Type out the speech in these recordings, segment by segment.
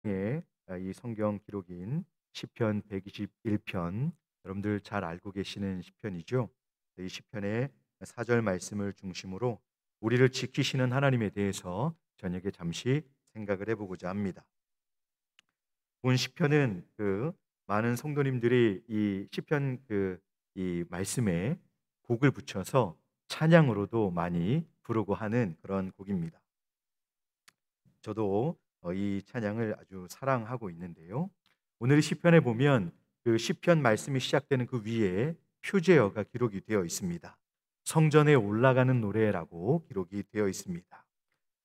이 성경 기록인 시편 121편, 여러분들 잘 알고 계시는 시편이죠. 이 시편의 4절 말씀을 중심으로 우리를 지키시는 하나님에 대해서 저녁에 잠시 생각을 해보고자 합니다. 본 시편은 많은 성도님들이 이 시편 이 말씀에 곡을 붙여서 찬양으로도 많이 부르고 하는 그런 곡입니다. 저도 이 찬양을 아주 사랑하고 있는데요. 오늘 시편에 보면 그 시편 말씀이 시작되는 그 위에 표제어가 기록이 되어 있습니다. 성전에 올라가는 노래라고 기록이 되어 있습니다.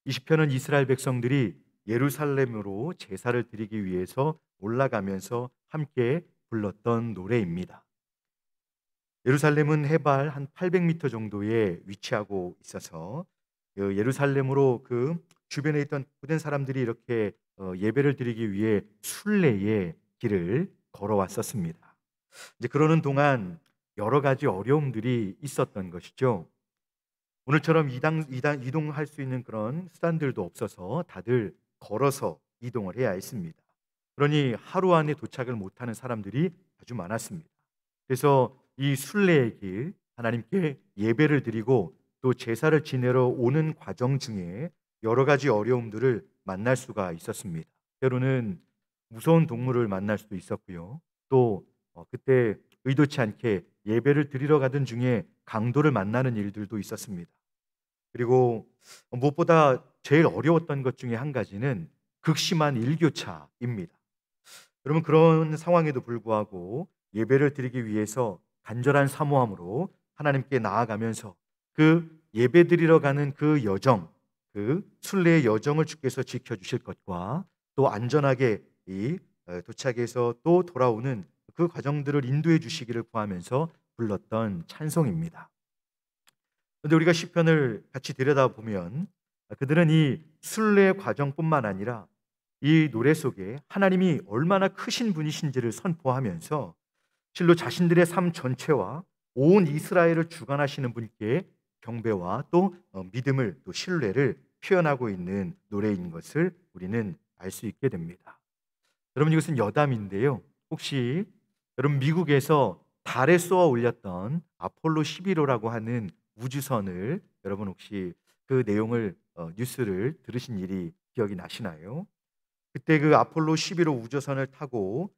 이 시편은 이스라엘 백성들이 예루살렘으로 제사를 드리기 위해서 올라가면서 함께 불렀던 노래입니다. 예루살렘은 해발 한 800m 정도에 위치하고 있어서 예루살렘으로 그 주변에 있던 모든 사람들이 이렇게 예배를 드리기 위해 순례의 길을 걸어왔었습니다. 이제 그러는 동안 여러 가지 어려움들이 있었던 것이죠. 오늘처럼 이동할 수 있는 그런 수단들도 없어서 다들 걸어서 이동을 해야 했습니다. 그러니 하루 안에 도착을 못하는 사람들이 아주 많았습니다. 그래서 이 순례의 길, 하나님께 예배를 드리고 또 제사를 지내러 오는 과정 중에 여러 가지 어려움들을 만날 수가 있었습니다. 때로는 무서운 동물을 만날 수도 있었고요. 또 그때 의도치 않게 예배를 드리러 가던 중에 강도를 만나는 일들도 있었습니다. 그리고 무엇보다 제일 어려웠던 것 중에 한 가지는 극심한 일교차입니다. 여러분, 그런 상황에도 불구하고 예배를 드리기 위해서 간절한 사모함으로 하나님께 나아가면서 그 예배 드리러 가는 그 여정, 그 순례의 여정을 주께서 지켜주실 것과 또 안전하게 도착해서 또 돌아오는 그 과정들을 인도해 주시기를 구하면서 불렀던 찬송입니다. 그런데 우리가 시편을 같이 들여다보면 그들은 이 순례의 과정뿐만 아니라 이 노래 속에 하나님이 얼마나 크신 분이신지를 선포하면서 실로 자신들의 삶 전체와 온 이스라엘을 주관하시는 분께 경배와 또 믿음을 또 신뢰를 표현하고 있는 노래인 것을 우리는 알 수 있게 됩니다. 여러분, 이것은 여담인데요. 혹시 여러분 미국에서 달에 쏘아 올렸던 아폴로 11호라고 하는 우주선을 여러분 혹시 그 내용을 뉴스를 들으신 일이 기억이 나시나요? 그때 그 아폴로 11호 우주선을 타고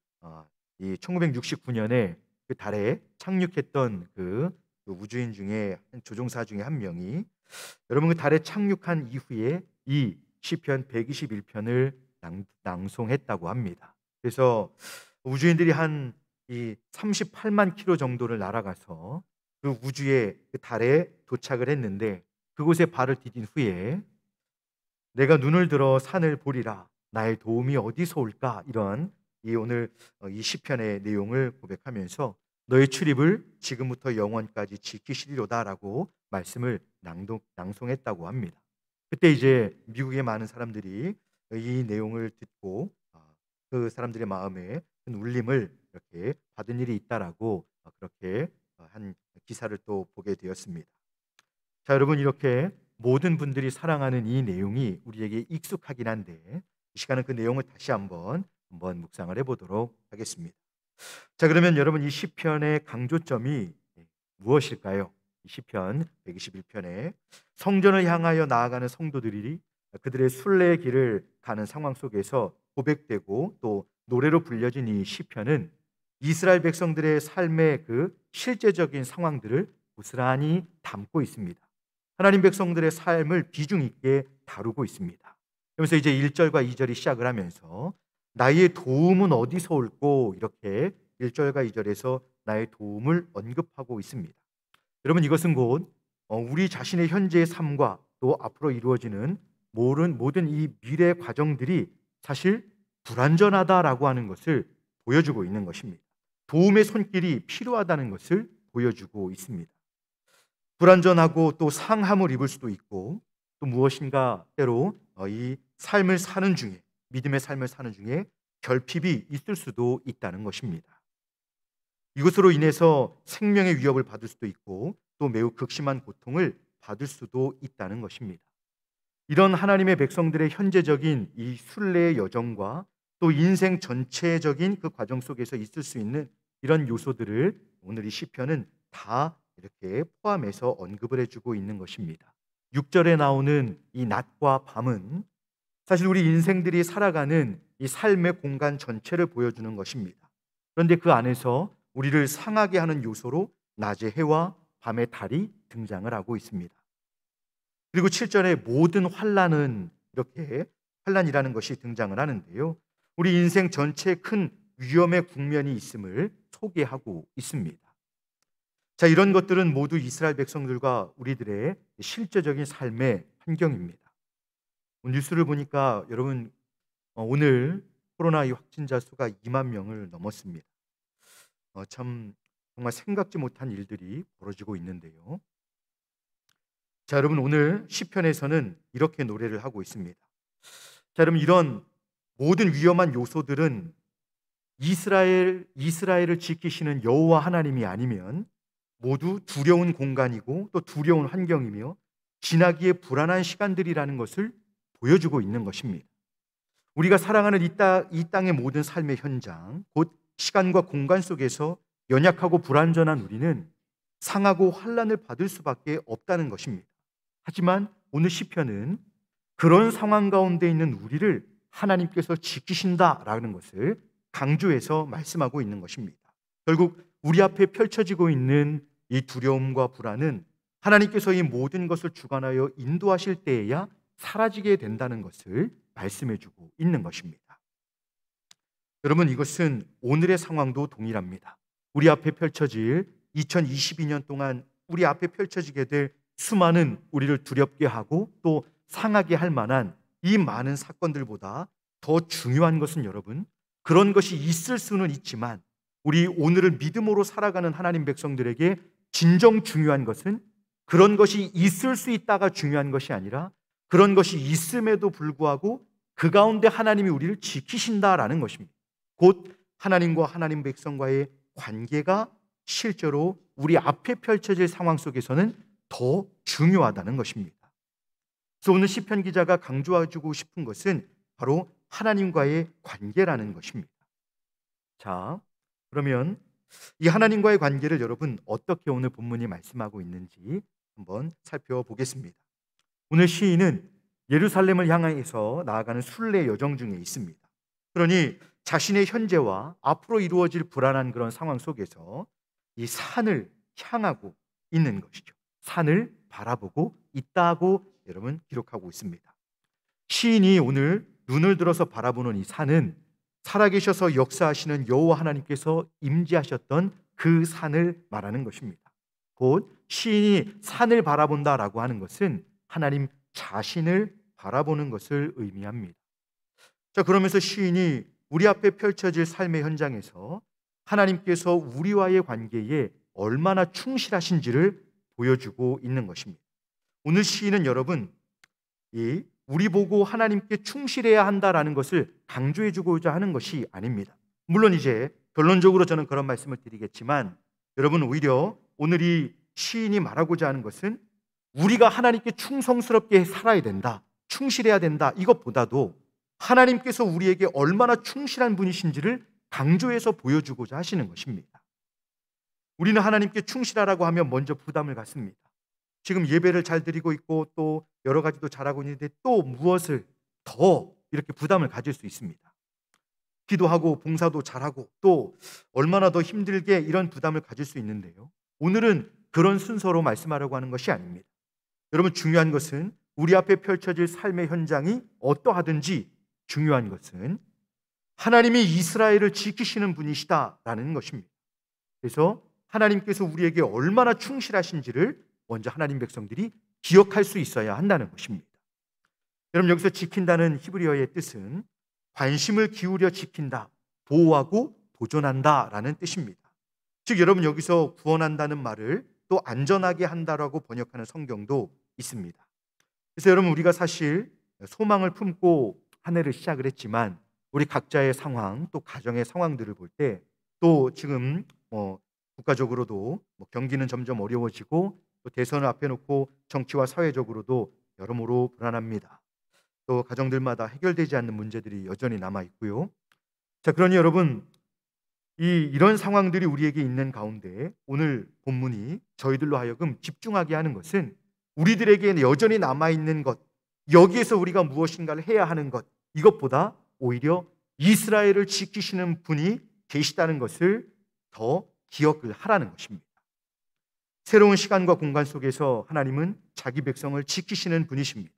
이 1969년에 그 달에 착륙했던 그 우주인 중에 조종사 중에 한 명이 여러분 그 달에 착륙한 이후에 이 시편 121편을 낭송했다고 합니다. 그래서 우주인들이 한 이 38만 킬로 정도를 날아가서 그 우주의 그 달에 도착을 했는데 그곳에 발을 디딘 후에 내가 눈을 들어 산을 보리라 나의 도움이 어디서 올까 이런 이 오늘 이 시편의 내용을 고백하면서 너의 출입을 지금부터 영원까지 지키시리로다라고 말씀을 낭송했다고 합니다. 그때 이제 미국의 많은 사람들이 이 내용을 듣고 그 사람들의 마음에 큰 울림을 이렇게 받은 일이 있다라고 그렇게 한 기사를 또 보게 되었습니다. 자, 여러분, 이렇게 모든 분들이 사랑하는 이 내용이 우리에게 익숙하긴 한데 이 시간은 그 내용을 다시 한번 묵상을 해보도록 하겠습니다. 자, 그러면 여러분 이 시편의 강조점이 무엇일까요? 이 시편 121편에 성전을 향하여 나아가는 성도들이 그들의 순례의 길을 가는 상황 속에서 고백되고 또 노래로 불려진 이 시편은 이스라엘 백성들의 삶의 그 실제적인 상황들을 고스란히 담고 있습니다. 하나님 백성들의 삶을 비중 있게 다루고 있습니다. 그러면서 이제 1절과 2절이 시작을 하면서 나의 도움은 어디서 올꼬 이렇게 1절과 2절에서 나의 도움을 언급하고 있습니다. 여러분, 이것은 곧 우리 자신의 현재의 삶과 또 앞으로 이루어지는 모든 이 미래 과정들이 사실 불완전하다라고 하는 것을 보여주고 있는 것입니다. 도움의 손길이 필요하다는 것을 보여주고 있습니다. 불완전하고 또 상함을 입을 수도 있고 또 무엇인가 때로 이 삶을 사는 중에 믿음의 삶을 사는 중에 결핍이 있을 수도 있다는 것입니다. 이것으로 인해서 생명의 위협을 받을 수도 있고 또 매우 극심한 고통을 받을 수도 있다는 것입니다. 이런 하나님의 백성들의 현재적인 이 순례의 여정과 또 인생 전체적인 그 과정 속에서 있을 수 있는 이런 요소들을 오늘 이 시편은 다 이렇게 포함해서 언급을 해주고 있는 것입니다. 6절에 나오는 이 낮과 밤은 사실 우리 인생들이 살아가는 이 삶의 공간 전체를 보여주는 것입니다. 그런데 그 안에서 우리를 상하게 하는 요소로 낮의 해와 밤의 달이 등장을 하고 있습니다. 그리고 7절에 모든 환난은 이렇게 환난이라는 것이 등장을 하는데요. 우리 인생 전체에 큰 위험의 국면이 있음을 소개하고 있습니다. 자, 이런 것들은 모두 이스라엘 백성들과 우리들의 실제적인 삶의 환경입니다. 뉴스를 보니까 여러분 오늘 코로나 확진자 수가 2만 명을 넘었습니다. 참 정말 생각지 못한 일들이 벌어지고 있는데요. 자, 여러분 오늘 시편에서는 이렇게 노래를 하고 있습니다. 자, 여러분 이런 모든 위험한 요소들은 이스라엘을 지키시는 여호와 하나님이 아니면 모두 두려운 공간이고 또 두려운 환경이며 지나기에 불안한 시간들이라는 것을 보여주고 있는 것입니다. 우리가 살아가는 이 땅의 모든 삶의 현장, 곧 시간과 공간 속에서 연약하고 불완전한 우리는 상하고 환난을 받을 수밖에 없다는 것입니다. 하지만 오늘 시편은 그런 상황 가운데 있는 우리를 하나님께서 지키신다라는 것을 강조해서 말씀하고 있는 것입니다. 결국 우리 앞에 펼쳐지고 있는 이 두려움과 불안은 하나님께서 이 모든 것을 주관하여 인도하실 때에야 사라지게 된다는 것을 말씀해주고 있는 것입니다. 여러분 이것은 오늘의 상황도 동일합니다. 우리 앞에 펼쳐질 2022년 동안 우리 앞에 펼쳐지게 될 수많은 우리를 두렵게 하고 또 상하게 할 만한 이 많은 사건들보다 더 중요한 것은 여러분 그런 것이 있을 수는 있지만 우리 오늘을 믿음으로 살아가는 하나님 백성들에게 진정 중요한 것은 그런 것이 있을 수 있다가 중요한 것이 아니라 그런 것이 있음에도 불구하고 그 가운데 하나님이 우리를 지키신다라는 것입니다. 곧 하나님과 하나님 백성과의 관계가 실제로 우리 앞에 펼쳐질 상황 속에서는 더 중요하다는 것입니다. 그래서 오늘 시편 기자가 강조해주고 싶은 것은 바로 하나님과의 관계라는 것입니다. 자, 그러면 이 하나님과의 관계를 여러분 어떻게 오늘 본문이 말씀하고 있는지 한번 살펴보겠습니다. 오늘 시인은 예루살렘을 향해서 나아가는 순례 여정 중에 있습니다. 그러니 자신의 현재와 앞으로 이루어질 불안한 그런 상황 속에서 이 산을 향하고 있는 것이죠. 산을 바라보고 있다고 여러분 기록하고 있습니다. 시인이 오늘 눈을 들어서 바라보는 이 산은 살아계셔서 역사하시는 여호와 하나님께서 임재하셨던 그 산을 말하는 것입니다. 곧 시인이 산을 바라본다라고 하는 것은 하나님 자신을 바라보는 것을 의미합니다. 자, 그러면서 시인이 우리 앞에 펼쳐질 삶의 현장에서 하나님께서 우리와의 관계에 얼마나 충실하신지를 보여주고 있는 것입니다. 오늘 시인은 여러분 우리 보고 하나님께 충실해야 한다라는 것을 강조해 주고자 하는 것이 아닙니다. 물론 이제 결론적으로 저는 그런 말씀을 드리겠지만 여러분 오히려 오늘 이 시인이 말하고자 하는 것은 우리가 하나님께 충성스럽게 살아야 된다, 충실해야 된다 이것보다도 하나님께서 우리에게 얼마나 충실한 분이신지를 강조해서 보여주고자 하시는 것입니다. 우리는 하나님께 충실하라고 하면 먼저 부담을 갖습니다. 지금 예배를 잘 드리고 있고 또 여러 가지도 잘하고 있는데 또 무엇을 더 이렇게 부담을 가질 수 있습니다. 기도하고 봉사도 잘하고 또 얼마나 더 힘들게 이런 부담을 가질 수 있는데요. 오늘은 그런 순서로 말씀하려고 하는 것이 아닙니다. 여러분 중요한 것은 우리 앞에 펼쳐질 삶의 현장이 어떠하든지 중요한 것은 하나님이 이스라엘을 지키시는 분이시다라는 것입니다. 그래서 하나님께서 우리에게 얼마나 충실하신지를 먼저 하나님 백성들이 기억할 수 있어야 한다는 것입니다. 여러분 여기서 지킨다는 히브리어의 뜻은 관심을 기울여 지킨다, 보호하고 보존한다라는 뜻입니다. 즉 여러분 여기서 구원한다는 말을 또 안전하게 한다라고 번역하는 성경도 있습니다. 그래서 여러분 우리가 사실 소망을 품고 한 해를 시작을 했지만 우리 각자의 상황 또 가정의 상황들을 볼 때 또 지금 국가적으로도 경기는 점점 어려워지고 또 대선을 앞에 놓고 정치와 사회적으로도 여러모로 불안합니다. 또 가정들마다 해결되지 않는 문제들이 여전히 남아 있고요. 자, 그러니 여러분, 이런 상황들이 우리에게 있는 가운데 오늘 본문이 저희들로 하여금 집중하게 하는 것은 우리들에게 여전히 남아있는 것, 여기에서 우리가 무엇인가를 해야 하는 것, 이것보다 오히려 이스라엘을 지키시는 분이 계시다는 것을 더 기억을 하라는 것입니다. 새로운 시간과 공간 속에서 하나님은 자기 백성을 지키시는 분이십니다.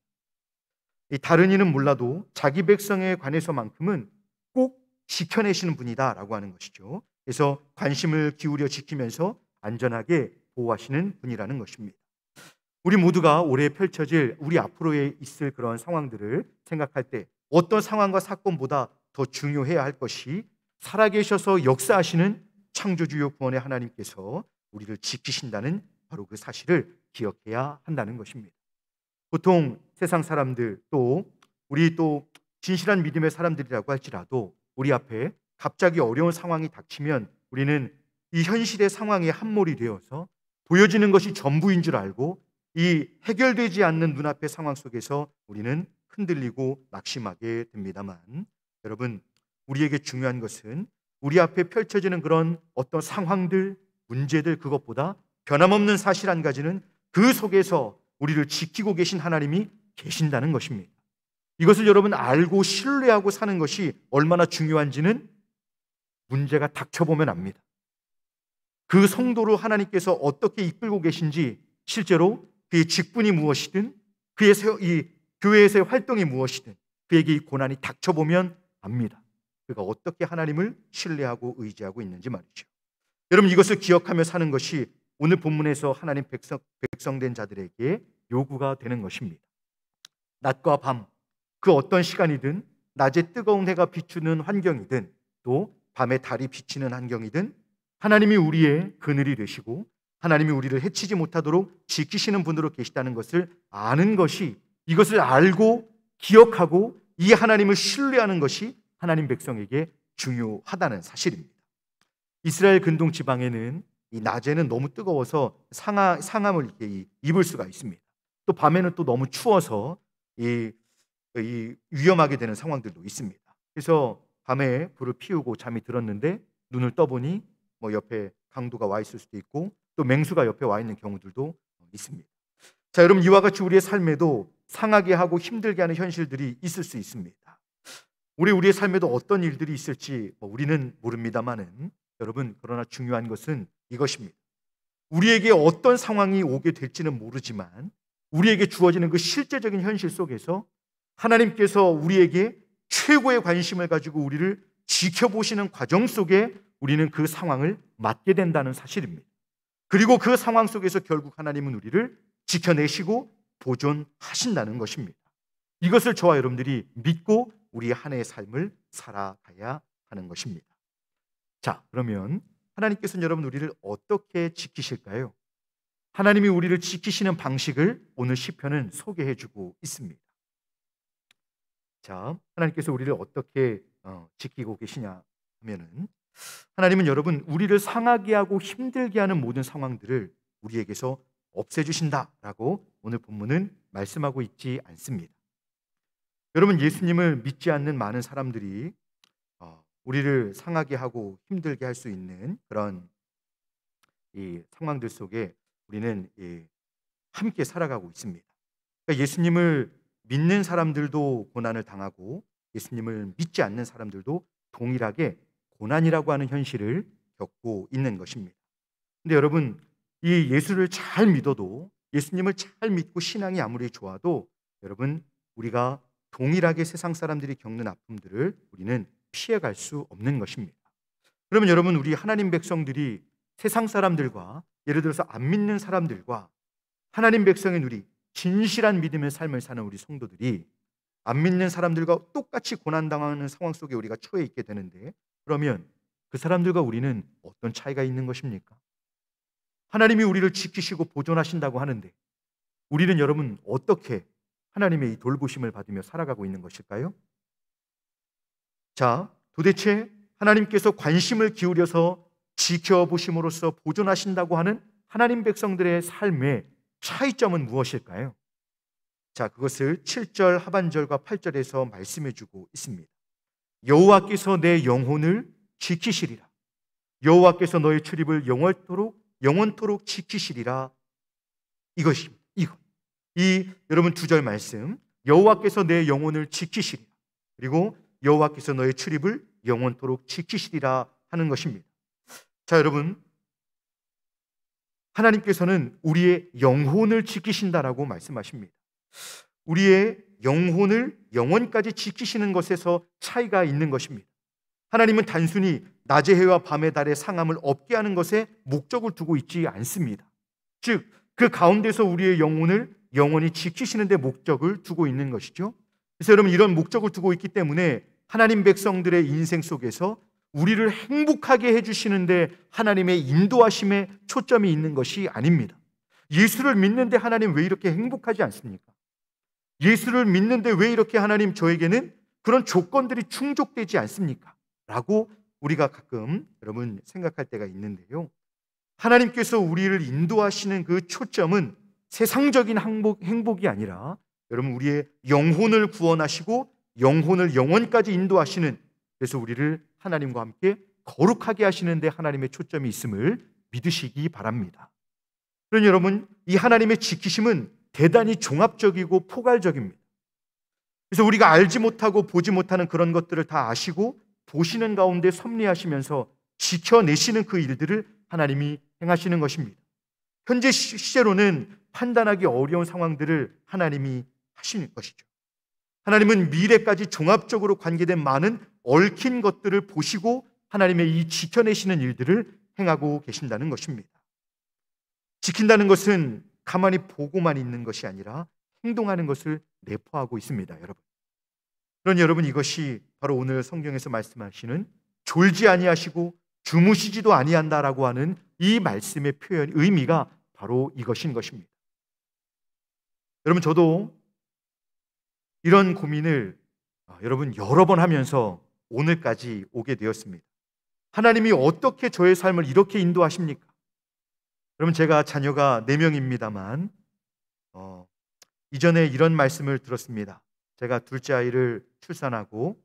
다른 이는 몰라도 자기 백성에 관해서만큼은 꼭 지켜내시는 분이다라고 하는 것이죠. 그래서 관심을 기울여 지키면서 안전하게 보호하시는 분이라는 것입니다. 우리 모두가 올해 펼쳐질 우리 앞으로에 있을 그런 상황들을 생각할 때 어떤 상황과 사건보다 더 중요해야 할 것이 살아계셔서 역사하시는 창조주요 구원의 하나님께서 우리를 지키신다는 바로 그 사실을 기억해야 한다는 것입니다. 보통 세상 사람들 우리 진실한 믿음의 사람들이라고 할지라도 우리 앞에 갑자기 어려운 상황이 닥치면 우리는 이 현실의 상황에 함몰이 되어서 보여지는 것이 전부인 줄 알고 이 해결되지 않는 눈앞의 상황 속에서 우리는 흔들리고 낙심하게 됩니다만, 여러분, 우리에게 중요한 것은 우리 앞에 펼쳐지는 그런 어떤 상황들, 문제들, 그것보다 변함없는 사실 한 가지는 그 속에서 우리를 지키고 계신 하나님이 계신다는 것입니다. 이것을 여러분 알고 신뢰하고 사는 것이 얼마나 중요한지는 문제가 닥쳐보면 압니다. 그 성도로 하나님께서 어떻게 이끌고 계신지, 실제로 그의 직분이 무엇이든 그의 이 교회에서의 활동이 무엇이든 그에게 이 고난이 닥쳐보면 압니다. 그가 어떻게 하나님을 신뢰하고 의지하고 있는지 말이죠. 여러분, 이것을 기억하며 사는 것이 오늘 본문에서 하나님 백성된 자들에게 요구가 되는 것입니다. 낮과 밤, 그 어떤 시간이든, 낮에 뜨거운 해가 비추는 환경이든 또 밤에 달이 비치는 환경이든 하나님이 우리의 그늘이 되시고 하나님이 우리를 해치지 못하도록 지키시는 분으로 계시다는 것을 아는 것이, 이것을 알고 기억하고 이 하나님을 신뢰하는 것이 하나님 백성에게 중요하다는 사실입니다. 이스라엘 근동 지방에는 이 낮에는 너무 뜨거워서 상함을 이렇게 입을 수가 있습니다. 또 밤에는 또 너무 추워서 이 위험하게 되는 상황들도 있습니다. 그래서 밤에 불을 피우고 잠이 들었는데 눈을 떠보니 옆에 강도가 와 있을 수도 있고 또 맹수가 옆에 와 있는 경우들도 있습니다. 자, 여러분, 이와 같이 우리의 삶에도 상하게 하고 힘들게 하는 현실들이 있을 수 있습니다. 우리의 삶에도 어떤 일들이 있을지 우리는 모릅니다만은, 여러분, 그러나 중요한 것은 이것입니다. 우리에게 어떤 상황이 오게 될지는 모르지만 우리에게 주어지는 그 실제적인 현실 속에서 하나님께서 우리에게 최고의 관심을 가지고 우리를 지켜보시는 과정 속에 우리는 그 상황을 맞게 된다는 사실입니다. 그리고 그 상황 속에서 결국 하나님은 우리를 지켜내시고 보존하신다는 것입니다. 이것을 저와 여러분들이 믿고 우리의 한 해의 삶을 살아가야 하는 것입니다. 자, 그러면 하나님께서는 여러분 우리를 어떻게 지키실까요? 하나님이 우리를 지키시는 방식을 오늘 시편은 소개해주고 있습니다. 자, 하나님께서 우리를 어떻게 지키고 계시냐 하면은, 하나님은 여러분 우리를 상하게 하고 힘들게 하는 모든 상황들을 우리에게서 없애주신다라고 오늘 본문은 말씀하고 있지 않습니다. 여러분, 예수님을 믿지 않는 많은 사람들이 우리를 상하게 하고 힘들게 할 수 있는 그런 이 상황들 속에 우리는 함께 살아가고 있습니다. 그러니까 예수님을 믿는 사람들도 고난을 당하고 예수님을 믿지 않는 사람들도 동일하게 고난이라고 하는 현실을 겪고 있는 것입니다. 근데 여러분, 이 예수를 잘 믿어도, 예수님을 잘 믿고 신앙이 아무리 좋아도 여러분, 우리가 동일하게 세상 사람들이 겪는 아픔들을 우리는 피해갈 수 없는 것입니다. 그러면 여러분, 우리 하나님 백성들이 세상 사람들과, 예를 들어서 안 믿는 사람들과 하나님 백성인 우리, 진실한 믿음의 삶을 사는 우리 성도들이 안 믿는 사람들과 똑같이 고난당하는 상황 속에 우리가 처해 있게 되는데, 그러면 그 사람들과 우리는 어떤 차이가 있는 것입니까? 하나님이 우리를 지키시고 보존하신다고 하는데 우리는 여러분 어떻게 하나님의 이 돌보심을 받으며 살아가고 있는 것일까요? 자, 도대체 하나님께서 관심을 기울여서 지켜보심으로써 보존하신다고 하는 하나님 백성들의 삶의 차이점은 무엇일까요? 자, 그것을 7절 하반절과 8절에서 말씀해 주고 있습니다. 여호와께서 내 영혼을 지키시리라. 여호와께서 너의 출입을 영원토록 지키시리라. 이것입니다. 이 여러분 두 절 말씀, 여호와께서 내 영혼을 지키시리라, 그리고 여호와께서 너의 출입을 영원토록 지키시리라 하는 것입니다. 자, 여러분, 하나님께서는 우리의 영혼을 지키신다라고 말씀하십니다. 우리의 영혼을 영원까지 지키시는 것에서 차이가 있는 것입니다. 하나님은 단순히 낮의 해와 밤의 달의 상함을 없게 하는 것에 목적을 두고 있지 않습니다. 즉, 그 가운데서 우리의 영혼을 영원히 지키시는 데 목적을 두고 있는 것이죠. 그래서 여러분, 이런 목적을 두고 있기 때문에 하나님 백성들의 인생 속에서 우리를 행복하게 해주시는데 하나님의 인도하심에 초점이 있는 것이 아닙니다. 예수를 믿는데 하나님 왜 이렇게 행복하지 않습니까? 예수를 믿는데 왜 이렇게 하나님 저에게는 그런 조건들이 충족되지 않습니까? 라고 우리가 가끔 여러분 생각할 때가 있는데요. 하나님께서 우리를 인도하시는 그 초점은 세상적인 행복이 아니라 여러분 우리의 영혼을 구원하시고 영혼을 영원까지 인도하시는, 그래서 우리를 하나님과 함께 거룩하게 하시는데 하나님의 초점이 있음을 믿으시기 바랍니다. 그러니 여러분, 이 하나님의 지키심은 대단히 종합적이고 포괄적입니다. 그래서 우리가 알지 못하고 보지 못하는 그런 것들을 다 아시고 보시는 가운데 섭리하시면서 지켜내시는 그 일들을 하나님이 행하시는 것입니다. 현재 시제로는 판단하기 어려운 상황들을 하나님이 하시는 것이죠. 하나님은 미래까지 종합적으로 관계된 많은 얽힌 것들을 보시고 하나님의 이 지켜내시는 일들을 행하고 계신다는 것입니다. 지킨다는 것은 가만히 보고만 있는 것이 아니라 행동하는 것을 내포하고 있습니다, 여러분. 그러니 여러분, 이것이 바로 오늘 성경에서 말씀하시는 졸지 아니하시고 주무시지도 아니한다라고 하는 이 말씀의 표현, 의미가 바로 이것인 것입니다. 여러분, 저도 이런 고민을 여러분 여러 번 하면서 오늘까지 오게 되었습니다. 하나님이 어떻게 저의 삶을 이렇게 인도하십니까? 여러분, 제가 자녀가 4명입니다만 이전에 이런 말씀을 들었습니다. 제가 둘째 아이를 출산하고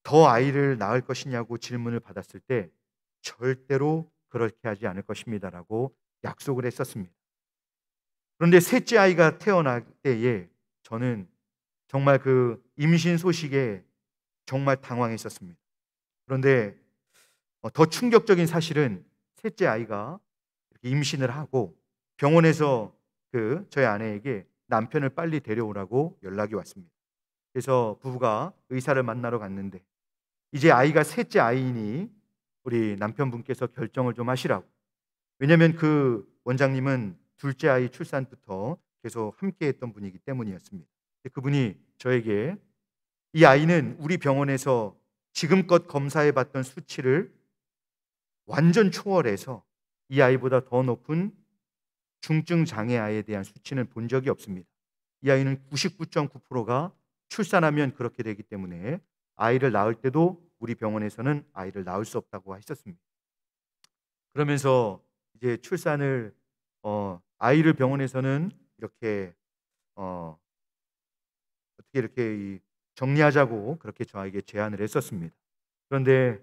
더 아이를 낳을 것이냐고 질문을 받았을 때 절대로 그렇게 하지 않을 것입니다라고 약속을 했었습니다. 그런데 셋째 아이가 태어날 때에 저는 정말 그 임신 소식에 정말 당황했었습니다. 그런데 더 충격적인 사실은 셋째 아이가 임신을 하고 병원에서 저희 아내에게 남편을 빨리 데려오라고 연락이 왔습니다. 그래서 부부가 의사를 만나러 갔는데 이제 아이가 셋째 아이니 우리 남편분께서 결정을 좀 하시라고. 왜냐하면 그 원장님은 둘째 아이 출산부터 계속 함께했던 분이기 때문이었습니다. 그분이 저에게 이 아이는 우리 병원에서 지금껏 검사해봤던 수치를 완전 초월해서 이 아이보다 더 높은 중증 장애 아이에 대한 수치는 본 적이 없습니다. 이 아이는 99.9%가 출산하면 그렇게 되기 때문에 아이를 낳을 때도 우리 병원에서는 아이를 낳을 수 없다고 했었습니다. 그러면서 이제 출산을 아이를 병원에서는 이렇게 어떻게 이렇게 정리하자고 그렇게 저에게 제안을 했었습니다. 그런데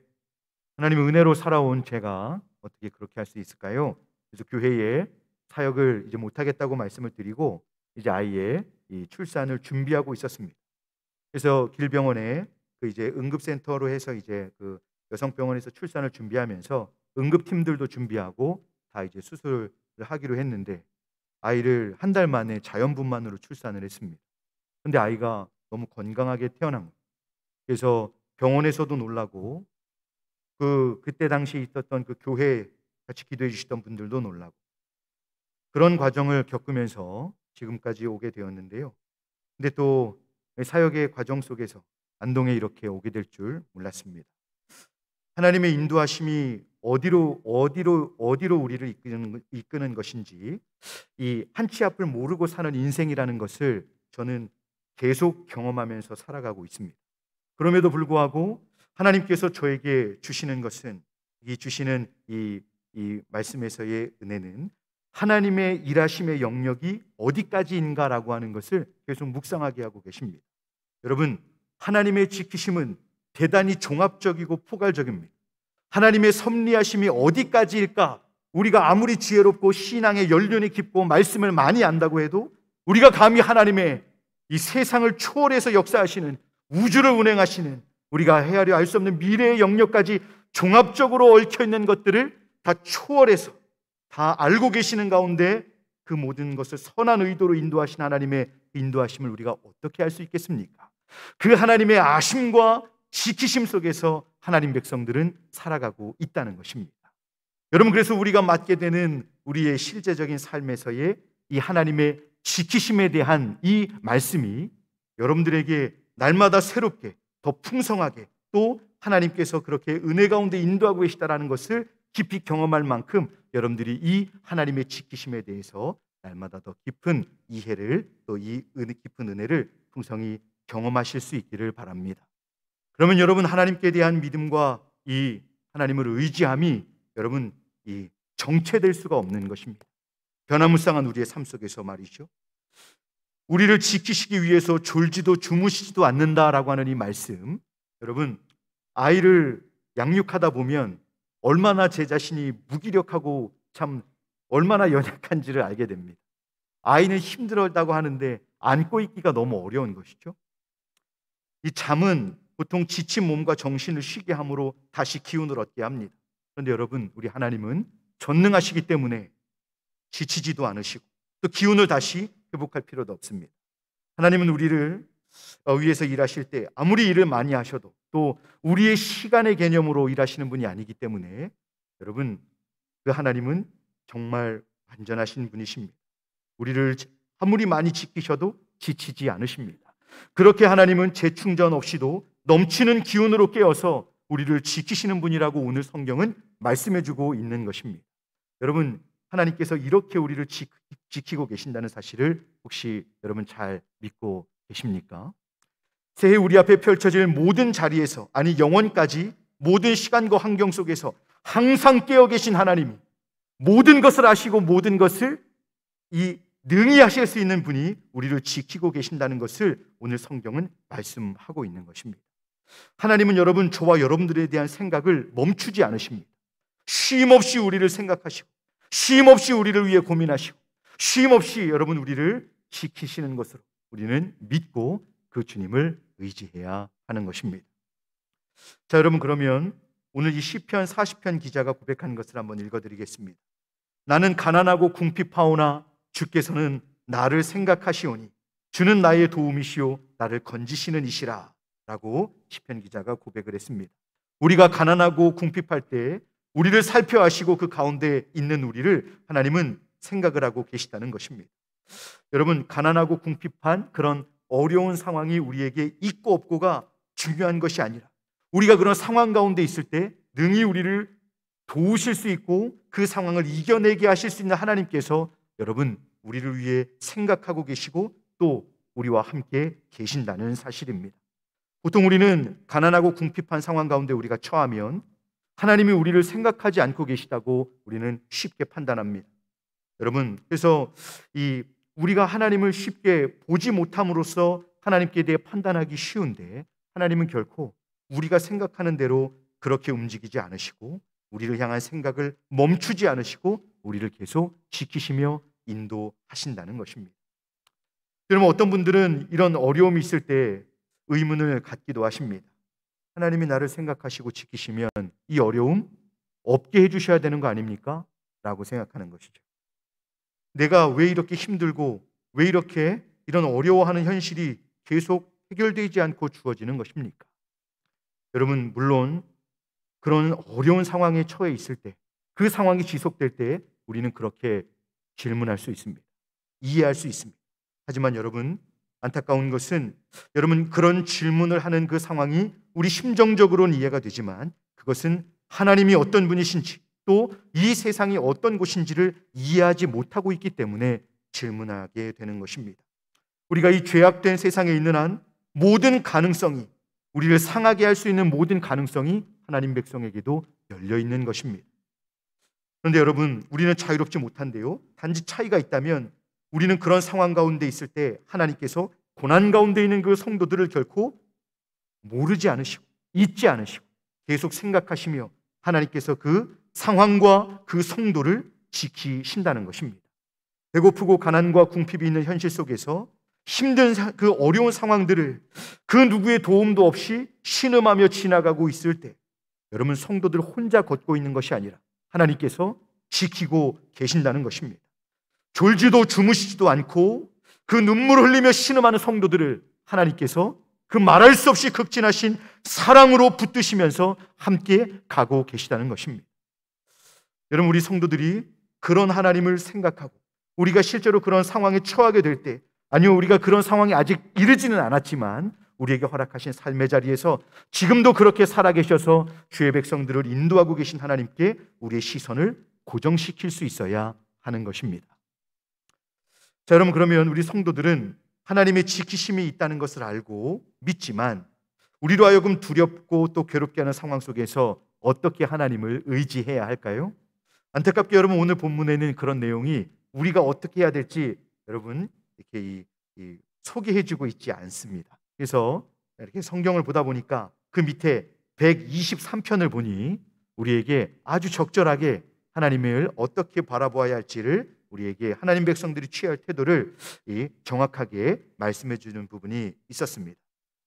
하나님의 은혜로 살아온 제가 어떻게 그렇게 할 수 있을까요? 그래서 교회에 사역을 이제 못하겠다고 말씀을 드리고 이제 아이의 이 출산을 준비하고 있었습니다. 그래서 길병원에 이제 응급센터로 해서 이제 여성병원에서 출산을 준비하면서 응급팀들도 준비하고 다 이제 수술을 하기로 했는데 아이를 한 달 만에 자연분만으로 출산을 했습니다. 그런데 아이가 너무 건강하게 태어난 거예요. 그래서 병원에서도 놀라고 그때 당시 있었던 그 교회 같이 기도해 주시던 분들도 놀라고 그런 과정을 겪으면서 지금까지 오게 되었는데요. 근데 또 사역의 과정 속에서 안동에 이렇게 오게 될 줄 몰랐습니다. 하나님의 인도하심이 어디로 우리를 이끄는 것인지, 이 한 치 앞을 모르고 사는 인생이라는 것을 저는 계속 경험하면서 살아가고 있습니다. 그럼에도 불구하고 하나님께서 저에게 주시는 것은, 주시는 이 말씀에서의 은혜는 하나님의 일하심의 영역이 어디까지인가라고 하는 것을 계속 묵상하게 하고 계십니다. 여러분, 하나님의 지키심은 대단히 종합적이고 포괄적입니다. 하나님의 섭리하심이 어디까지일까? 우리가 아무리 지혜롭고 신앙의 연륜이 깊고 말씀을 많이 안다고 해도 우리가 감히 하나님의 이 세상을 초월해서 역사하시는, 우주를 운행하시는, 우리가 헤아려 알 수 없는 미래의 영역까지 종합적으로 얽혀있는 것들을 다 초월해서 다 알고 계시는 가운데 그 모든 것을 선한 의도로 인도하신 하나님의 인도하심을 우리가 어떻게 알 수 있겠습니까? 그 하나님의 아심과 지키심 속에서 하나님 백성들은 살아가고 있다는 것입니다. 여러분, 그래서 우리가 맞게 되는 우리의 실제적인 삶에서의 이 하나님의 지키심에 대한 이 말씀이 여러분들에게 날마다 새롭게, 더 풍성하게, 또 하나님께서 그렇게 은혜 가운데 인도하고 계시다라는 것을 깊이 경험할 만큼 여러분들이 이 하나님의 지키심에 대해서 날마다 더 깊은 이해를, 또 이 깊은 은혜를 풍성히 경험하실 수 있기를 바랍니다. 그러면 여러분, 하나님께 대한 믿음과 이 하나님을 의지함이 여러분 이 정체될 수가 없는 것입니다. 변화무쌍한 우리의 삶 속에서 말이죠, 우리를 지키시기 위해서 졸지도 주무시지도 않는다라고 하는 이 말씀, 여러분, 아이를 양육하다 보면 얼마나 제 자신이 무기력하고 참 얼마나 연약한지를 알게 됩니다. 아이는 힘들었다고 하는데 안고 있기가 너무 어려운 것이죠. 이 잠은 보통 지친 몸과 정신을 쉬게 함으로 다시 기운을 얻게 합니다. 그런데 여러분, 우리 하나님은 전능하시기 때문에 지치지도 않으시고 또 기운을 다시 회복할 필요도 없습니다. 하나님은 우리를 위해서 일하실 때 아무리 일을 많이 하셔도 또 우리의 시간의 개념으로 일하시는 분이 아니기 때문에 여러분, 그 하나님은 정말 완전하신 분이십니다. 우리를 아무리 많이 지키셔도 지치지 않으십니다. 그렇게 하나님은 재충전 없이도 넘치는 기운으로 깨어서 우리를 지키시는 분이라고 오늘 성경은 말씀해주고 있는 것입니다. 여러분, 하나님께서 이렇게 우리를 지키고 계신다는 사실을 혹시 여러분 잘 믿고 계십니까? 새해 우리 앞에 펼쳐질 모든 자리에서, 아니 영원까지 모든 시간과 환경 속에서 항상 깨어 계신 하나님이 모든 것을 아시고 모든 것을 능히 하실 수 있는 분이 우리를 지키고 계신다는 것을 오늘 성경은 말씀하고 있는 것입니다. 하나님은 여러분, 저와 여러분들에 대한 생각을 멈추지 않으십니다. 쉼없이 우리를 생각하시고 쉼없이 우리를 위해 고민하시고 쉼없이 여러분 우리를 지키시는 것으로 우리는 믿고 그 주님을 의지해야 하는 것입니다. 자, 여러분, 그러면 오늘 이 시편 40편 기자가 고백한 것을 한번 읽어드리겠습니다. 나는 가난하고 궁핍하오나 주께서는 나를 생각하시오니 주는 나의 도움이시오 나를 건지시는 이시라 라고 시편 기자가 고백을 했습니다. 우리가 가난하고 궁핍할 때 우리를 살펴하시고 그 가운데 있는 우리를 하나님은 생각을 하고 계시다는 것입니다. 여러분, 가난하고 궁핍한 그런 어려운 상황이 우리에게 있고 없고가 중요한 것이 아니라 우리가 그런 상황 가운데 있을 때 능히 우리를 도우실 수 있고 그 상황을 이겨내게 하실 수 있는 하나님께서 여러분 우리를 위해 생각하고 계시고 또 우리와 함께 계신다는 사실입니다. 보통 우리는 가난하고 궁핍한 상황 가운데 우리가 처하면 하나님이 우리를 생각하지 않고 계시다고 우리는 쉽게 판단합니다. 여러분, 그래서 우리가 하나님을 쉽게 보지 못함으로써 하나님께 대해 판단하기 쉬운데 하나님은 결코 우리가 생각하는 대로 그렇게 움직이지 않으시고 우리를 향한 생각을 멈추지 않으시고 우리를 계속 지키시며 인도하신다는 것입니다. 여러분, 어떤 분들은 이런 어려움이 있을 때 의문을 갖기도 하십니다. 하나님이 나를 생각하시고 지키시면 이 어려움 없게 해주셔야 되는 거 아닙니까? 라고 생각하는 것이죠. 내가 왜 이렇게 힘들고 왜 이렇게 이런 어려워하는 현실이 계속 해결되지 않고 주어지는 것입니까? 여러분, 물론 그런 어려운 상황에 처해 있을 때, 그 상황이 지속될 때 우리는 그렇게 질문할 수 있습니다. 이해할 수 있습니다. 하지만 여러분, 안타까운 것은 여러분 그런 질문을 하는 그 상황이 우리 심정적으로는 이해가 되지만 그것은 하나님이 어떤 분이신지 또 이 세상이 어떤 곳인지를 이해하지 못하고 있기 때문에 질문하게 되는 것입니다. 우리가 이 죄악된 세상에 있는 한 모든 가능성이, 우리를 상하게 할 수 있는 모든 가능성이 하나님 백성에게도 열려 있는 것입니다. 그런데 여러분, 우리는 자유롭지 못한데요, 단지 차이가 있다면 우리는 그런 상황 가운데 있을 때 하나님께서 고난 가운데 있는 그 성도들을 결코 모르지 않으시고 잊지 않으시고 계속 생각하시며 하나님께서 그 상황과 그 성도를 지키신다는 것입니다. 배고프고 가난과 궁핍이 있는 현실 속에서 힘든 그 어려운 상황들을 그 누구의 도움도 없이 신음하며 지나가고 있을 때 여러분, 성도들 혼자 걷고 있는 것이 아니라 하나님께서 지키고 계신다는 것입니다. 졸지도 주무시지도 않고 그 눈물을 흘리며 신음하는 성도들을 하나님께서 그 말할 수 없이 극진하신 사랑으로 붙드시면서 함께 가고 계시다는 것입니다. 여러분, 우리 성도들이 그런 하나님을 생각하고 우리가 실제로 그런 상황에 처하게 될 때, 아니요, 우리가 그런 상황에 아직 이르지는 않았지만 우리에게 허락하신 삶의 자리에서 지금도 그렇게 살아계셔서 주의 백성들을 인도하고 계신 하나님께 우리의 시선을 고정시킬 수 있어야 하는 것입니다. 자, 여러분, 그러면 우리 성도들은 하나님의 지키심이 있다는 것을 알고 믿지만 우리로 하여금 두렵고 또 괴롭게 하는 상황 속에서 어떻게 하나님을 의지해야 할까요? 안타깝게 여러분, 오늘 본문에는 그런 내용이 우리가 어떻게 해야 될지 여러분 이렇게 소개해주고 있지 않습니다. 그래서 이렇게 성경을 보다 보니까 그 밑에 123편을 보니 우리에게 아주 적절하게 하나님을 어떻게 바라보아야 할지를 우리에게 하나님 백성들이 취할 태도를 정확하게 말씀해 주는 부분이 있었습니다.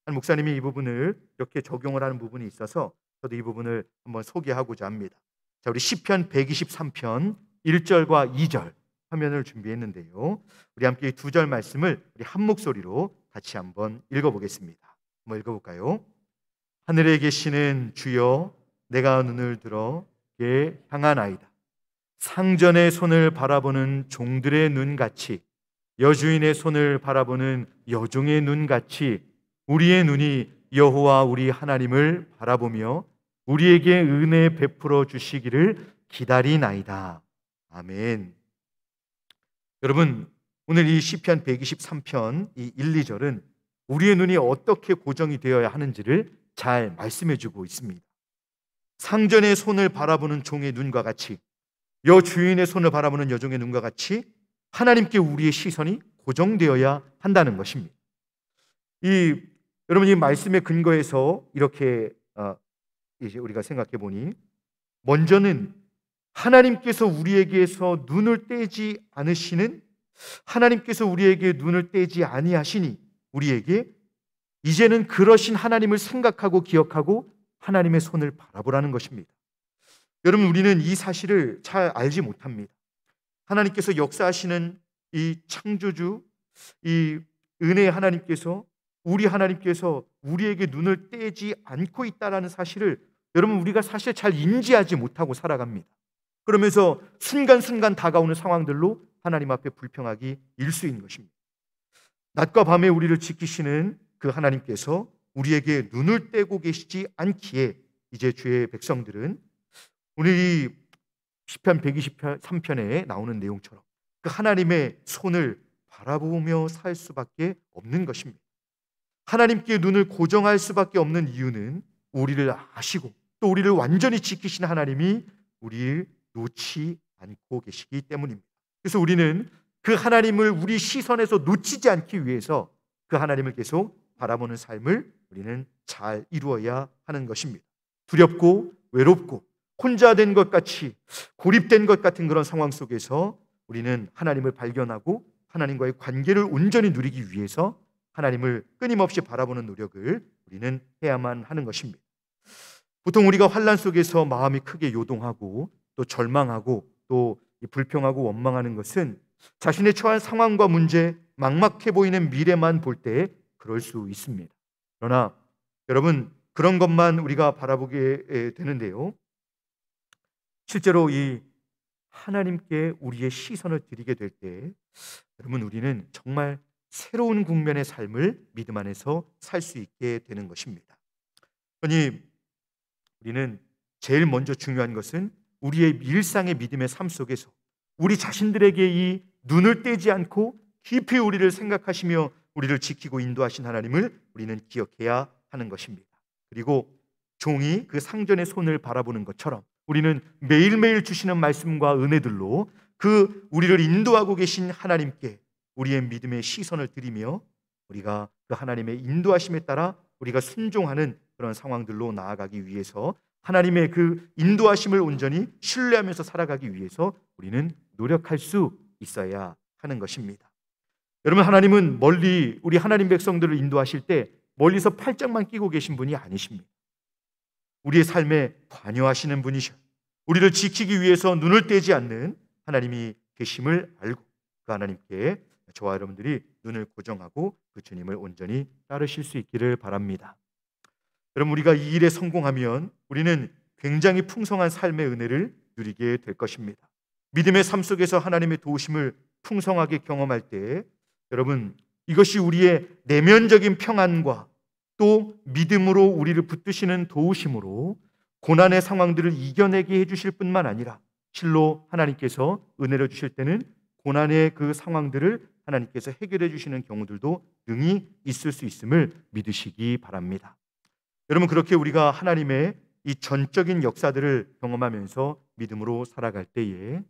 한 목사님이 이 부분을 이렇게 적용을 하는 부분이 있어서 저도 이 부분을 한번 소개하고자 합니다. 자, 우리 시편 123편 1절과 2절 화면을 준비했는데요. 우리 함께 두 절 말씀을 우리 한 목소리로 같이 한번 읽어보겠습니다. 한번 읽어볼까요? 하늘에 계시는 주여, 내가 눈을 들어 게 향하나이다. 상전의 손을 바라보는 종들의 눈같이, 여주인의 손을 바라보는 여종의 눈같이 우리의 눈이 여호와 우리 하나님을 바라보며 우리에게 은혜 베풀어 주시기를 기다리나이다. 아멘. 여러분, 오늘 이 시편 123편 이 1, 2절은 우리의 눈이 어떻게 고정이 되어야 하는지를 잘 말씀해 주고 있습니다. 상전의 손을 바라보는 종의 눈과 같이, 여주인의 손을 바라보는 여종의 눈과 같이 하나님께 우리의 시선이 고정되어야 한다는 것입니다. 여러분, 이 말씀의 근거에서 이렇게 이제 우리가 생각해 보니, 먼저는 하나님께서 우리에게서 눈을 떼지 않으시는, 하나님께서 우리에게 눈을 떼지 아니하시니 우리에게 이제는 그러신 하나님을 생각하고 기억하고 하나님의 손을 바라보라는 것입니다. 여러분, 우리는 이 사실을 잘 알지 못합니다. 하나님께서 역사하시는 이 창조주, 이 은혜의 하나님께서, 우리 하나님께서 우리에게 눈을 떼지 않고 있다는 사실을 여러분, 우리가 사실 잘 인지하지 못하고 살아갑니다. 그러면서 순간순간 다가오는 상황들로 하나님 앞에 불평하기 일쑤인 것입니다. 낮과 밤에 우리를 지키시는 그 하나님께서 우리에게 눈을 떼고 계시지 않기에 이제 주의 백성들은 오늘 이 시편 123편에 나오는 내용처럼 그 하나님의 손을 바라보며 살 수밖에 없는 것입니다. 하나님께 눈을 고정할 수밖에 없는 이유는 우리를 아시고 또 우리를 완전히 지키시는 하나님이 우리를 놓지 않고 계시기 때문입니다. 그래서 우리는 그 하나님을 우리 시선에서 놓치지 않기 위해서 그 하나님을 계속 바라보는 삶을 우리는 잘 이루어야 하는 것입니다. 두렵고 외롭고 혼자 된 것 같이, 고립된 것 같은 그런 상황 속에서 우리는 하나님을 발견하고 하나님과의 관계를 온전히 누리기 위해서 하나님을 끊임없이 바라보는 노력을 우리는 해야만 하는 것입니다. 보통 우리가 환난 속에서 마음이 크게 요동하고 또 절망하고 또 불평하고 원망하는 것은 자신의 처한 상황과 문제, 막막해 보이는 미래만 볼 때 그럴 수 있습니다. 그러나 여러분, 그런 것만 우리가 바라보게 되는데요, 실제로 이 하나님께 우리의 시선을 드리게 될 때 여러분, 우리는 정말 새로운 국면의 삶을 믿음 안에서 살 수 있게 되는 것입니다. 그러니 우리는 제일 먼저 중요한 것은 우리의 일상의 믿음의 삶 속에서 우리 자신들에게 이 눈을 떼지 않고 깊이 우리를 생각하시며 우리를 지키고 인도하신 하나님을 우리는 기억해야 하는 것입니다. 그리고 종이 그 상전의 손을 바라보는 것처럼 우리는 매일매일 주시는 말씀과 은혜들로 그 우리를 인도하고 계신 하나님께 우리의 믿음의 시선을 드리며 우리가 그 하나님의 인도하심에 따라 우리가 순종하는 그런 상황들로 나아가기 위해서 하나님의 그 인도하심을 온전히 신뢰하면서 살아가기 위해서 우리는 노력할 수 있어야 하는 것입니다. 여러분, 하나님은 멀리 우리 하나님 백성들을 인도하실 때 멀리서 팔짱만 끼고 계신 분이 아니십니다. 우리의 삶에 관여하시는 분이셔. 우리를 지키기 위해서 눈을 떼지 않는 하나님이 계심을 알고 그 하나님께 저와 여러분들이 눈을 고정하고 그 주님을 온전히 따르실 수 있기를 바랍니다. 여러분, 우리가 이 일에 성공하면 우리는 굉장히 풍성한 삶의 은혜를 누리게 될 것입니다. 믿음의 삶 속에서 하나님의 도우심을 풍성하게 경험할 때 여러분, 이것이 우리의 내면적인 평안과 또 믿음으로 우리를 붙드시는 도우심으로 고난의 상황들을 이겨내게 해주실 뿐만 아니라 실로 하나님께서 은혜를 주실 때는 고난의 그 상황들을 하나님께서 해결해 주시는 경우들도 능히 있을 수 있음을 믿으시기 바랍니다. 여러분, 그렇게 우리가 하나님의 이 전적인 역사들을 경험하면서 믿음으로 살아갈 때에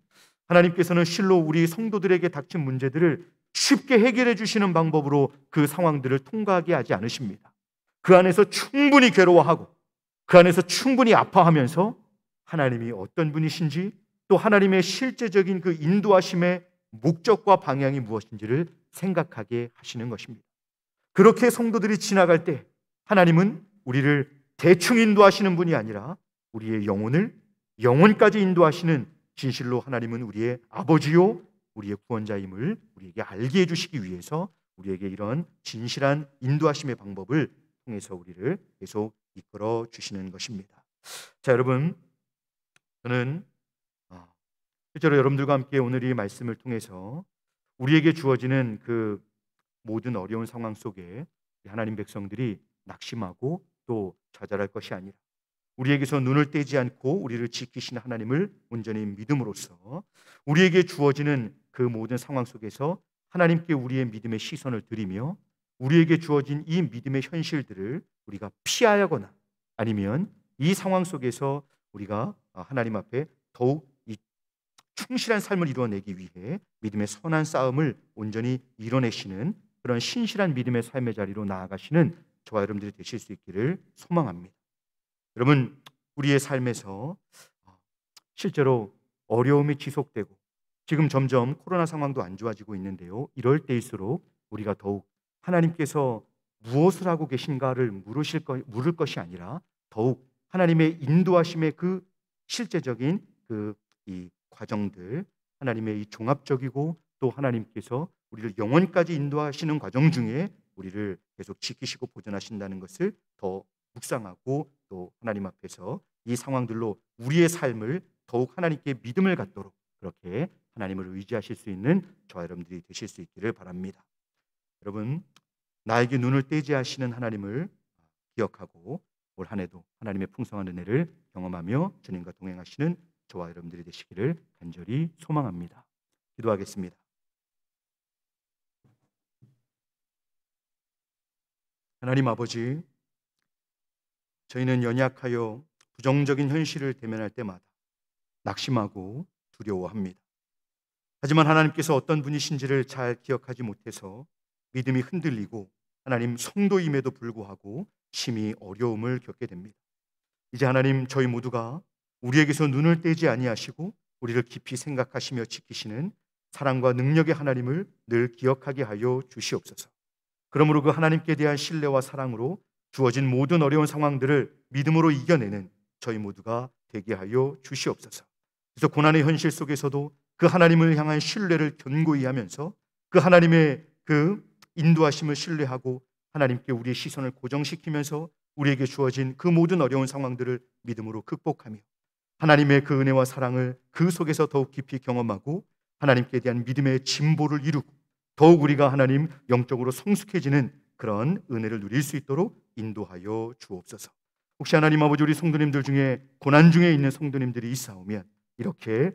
하나님께서는 실로 우리 성도들에게 닥친 문제들을 쉽게 해결해 주시는 방법으로 그 상황들을 통과하게 하지 않으십니다. 그 안에서 충분히 괴로워하고 그 안에서 충분히 아파하면서 하나님이 어떤 분이신지 또 하나님의 실제적인 그 인도하심의 목적과 방향이 무엇인지를 생각하게 하시는 것입니다. 그렇게 성도들이 지나갈 때 하나님은 우리를 대충 인도하시는 분이 아니라 우리의 영혼을 영혼까지 인도하시는 진실로 하나님은 우리의 아버지요 우리의 구원자임을 우리에게 알게 해주시기 위해서 우리에게 이런 진실한 인도하심의 방법을 통해서 우리를 계속 이끌어 주시는 것입니다. 자, 여러분, 저는 실제로 여러분들과 함께 오늘 이 말씀을 통해서 우리에게 주어지는 그 모든 어려운 상황 속에 하나님 백성들이 낙심하고 또 좌절할 것이 아니라 우리에게서 눈을 떼지 않고 우리를 지키시는 하나님을 온전히 믿음으로써 우리에게 주어지는 그 모든 상황 속에서 하나님께 우리의 믿음의 시선을 드리며 우리에게 주어진 이 믿음의 현실들을 우리가 피하거나 아니면 이 상황 속에서 우리가 하나님 앞에 더욱 이 충실한 삶을 이루어내기 위해 믿음의 선한 싸움을 온전히 이뤄내시는 그런 신실한 믿음의 삶의 자리로 나아가시는 저와 여러분들이 되실 수 있기를 소망합니다. 여러분, 우리의 삶에서 실제로 어려움이 지속되고 지금 점점 코로나 상황도 안 좋아지고 있는데요. 이럴 때일수록 우리가 더욱 하나님께서 무엇을 하고 계신가를 물을 것이 아니라 더욱 하나님의 인도하심의 그 실제적인 이 과정들, 하나님의 이 종합적이고 또 하나님께서 우리를 영원까지 인도하시는 과정 중에 우리를 계속 지키시고 보존하신다는 것을 더 묵상하고 또 하나님 앞에서 이 상황들로 우리의 삶을 더욱 하나님께 믿음을 갖도록 그렇게 하나님을 의지하실 수 있는 저와 여러분들이 되실 수 있기를 바랍니다. 여러분, 나에게 눈을 떼지 하시는 하나님을 기억하고 올 한 해도 하나님의 풍성한 은혜를 경험하며 주님과 동행하시는 저와 여러분들이 되시기를 간절히 소망합니다. 기도하겠습니다. 하나님 아버지, 저희는 연약하여 부정적인 현실을 대면할 때마다 낙심하고 두려워합니다. 하지만 하나님께서 어떤 분이신지를 잘 기억하지 못해서 믿음이 흔들리고 하나님 성도임에도 불구하고 심히 어려움을 겪게 됩니다. 이제 하나님, 저희 모두가 우리에게서 눈을 떼지 아니하시고 우리를 깊이 생각하시며 지키시는 사랑과 능력의 하나님을 늘 기억하게 하여 주시옵소서. 그러므로 그 하나님께 대한 신뢰와 사랑으로 주어진 모든 어려운 상황들을 믿음으로 이겨내는 저희 모두가 되게 하여 주시옵소서. 그래서 고난의 현실 속에서도 그 하나님을 향한 신뢰를 견고히 하면서 그 하나님의 그 인도하심을 신뢰하고 하나님께 우리의 시선을 고정시키면서 우리에게 주어진 그 모든 어려운 상황들을 믿음으로 극복하며 하나님의 그 은혜와 사랑을 그 속에서 더욱 깊이 경험하고 하나님께 대한 믿음의 진보를 이루고 더욱 우리가 하나님 영적으로 성숙해지는 그런 은혜를 누릴 수 있도록 인도하여 주옵소서. 혹시 하나님 아버지, 우리 성도님들 중에 고난 중에 있는 성도님들이 있사오면 이렇게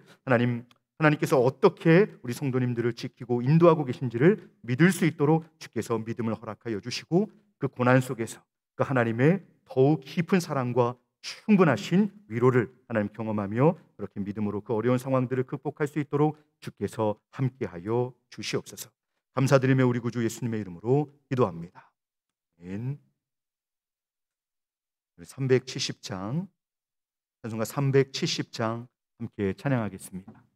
하나님께서 어떻게 우리 성도님들을 지키고 인도하고 계신지를 믿을 수 있도록 주께서 믿음을 허락하여 주시고 그 고난 속에서 그 하나님의 더욱 깊은 사랑과 충분하신 위로를 하나님 경험하며 그렇게 믿음으로 그 어려운 상황들을 극복할 수 있도록 주께서 함께하여 주시옵소서. 감사드리며 우리 구주 예수님의 이름으로 기도합니다. 아멘. 370장, 찬송가 370장 함께 찬양하겠습니다.